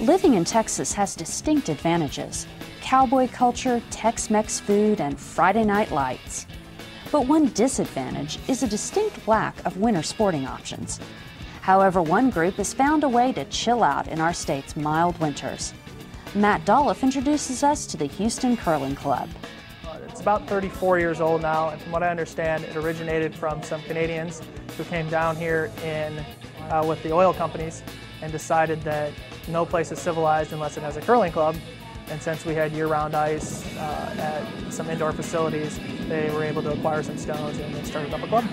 Living in Texas has distinct advantages: cowboy culture, Tex-Mex food, and Friday night lights. But one disadvantage is a distinct lack of winter sporting options. However, one group has found a way to chill out in our state's mild winters. Matt Dolliff introduces us to the Houston Curling Club. It's about 34 years old now, and from what I understand, it originated from some Canadians who came down here with the oil companies and decided that no place is civilized unless it has a curling club. And since we had year-round ice at some indoor facilities, they were able to acquire some stones and they started up a club.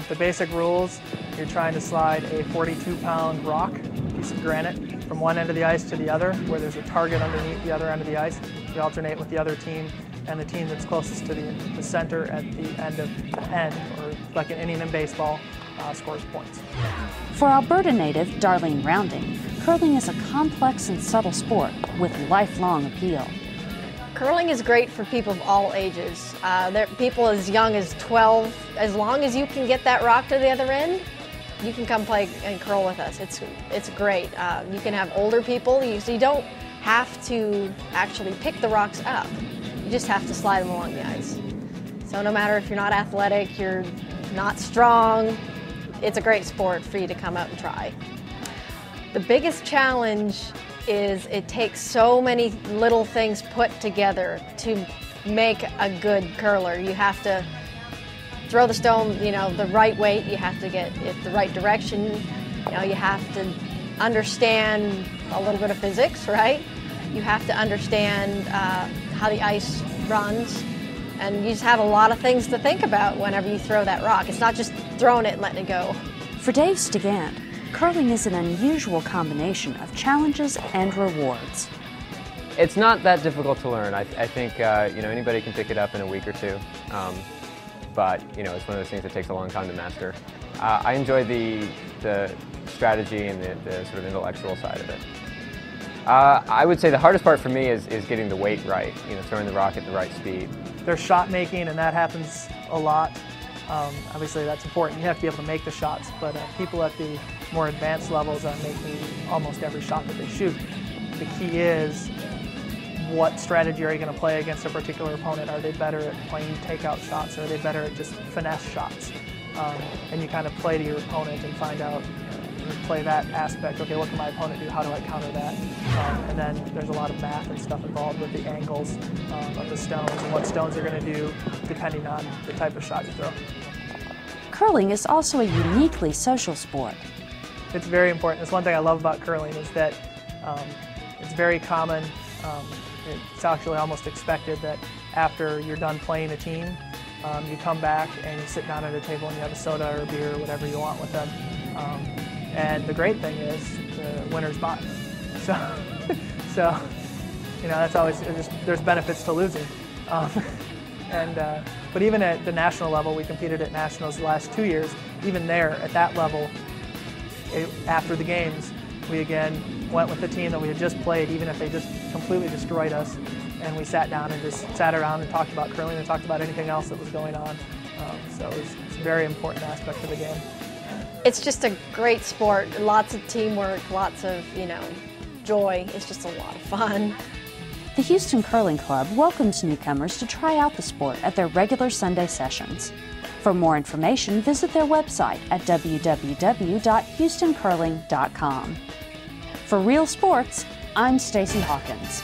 The basic rules: you're trying to slide a 42-pound rock, piece of granite, from one end of the ice to the other, where there's a target underneath the other end of the ice. You alternate with the other team, and the team that's closest to the center at the end of the end, or like an inning in baseball, scores points. For Alberta native Darlene Rounding, curling is a complex and subtle sport with lifelong appeal. Curling is great for people of all ages. There are people as young as 12. As long as you can get that rock to the other end, you can come play and curl with us. It's great. You can have older people, so you don't have to actually pick the rocks up. You just have to slide them along the ice. So no matter if you're not athletic, you're not strong, it's a great sport for you to come out and try. The biggest challenge is it takes so many little things put together to make a good curler. You have to throw the stone, the right weight. You have to get it the right direction. You have to understand a little bit of physics, right? You have to understand how the ice runs, and you just have a lot of things to think about whenever you throw that rock. It's not just throwing it and letting it go. For Dave Stigand, curling is an unusual combination of challenges and rewards. It's not that difficult to learn. I think anybody can pick it up in a week or two, but it's one of those things that takes a long time to master. I enjoy the strategy and the sort of intellectual side of it. I would say the hardest part for me is getting the weight right, throwing the rock at the right speed. There's shot making, and that happens a lot. Obviously that's important. You have to be able to make the shots, but people at the more advanced levels are making almost every shot that they shoot. The key is, what strategy are you going to play against a particular opponent? Are they better at playing takeout shots, or are they better at just finesse shots? And you kind of play to your opponent and find out, play that aspect. Okay, what can my opponent do? How do I counter that? And then there's a lot of math and stuff involved with the angles of the stones and what stones are going to do depending on the type of shot you throw. Curling is also a uniquely social sport. It's very important. That's one thing I love about curling, is that it's very common. It's actually almost expected that after you're done playing a team, you come back and you sit down at a table and you have a soda or a beer or whatever you want with them. And the great thing is the winner's buy. So that's always, there's benefits to losing. But even at the national level, we competed at nationals the last 2 years. Even there, at that level, after the games, we again went with the team that we had just played, even if they just completely destroyed us. And we sat down and just sat around and talked about curling and talked about anything else that was going on. So it's a very important aspect of the game. It's just a great sport. Lots of teamwork, lots of, joy. It's just a lot of fun. The Houston Curling Club welcomes newcomers to try out the sport at their regular Sunday sessions. For more information, visit their website at www.houstoncurling.com. For Real Sports, I'm Stacy Hawkins.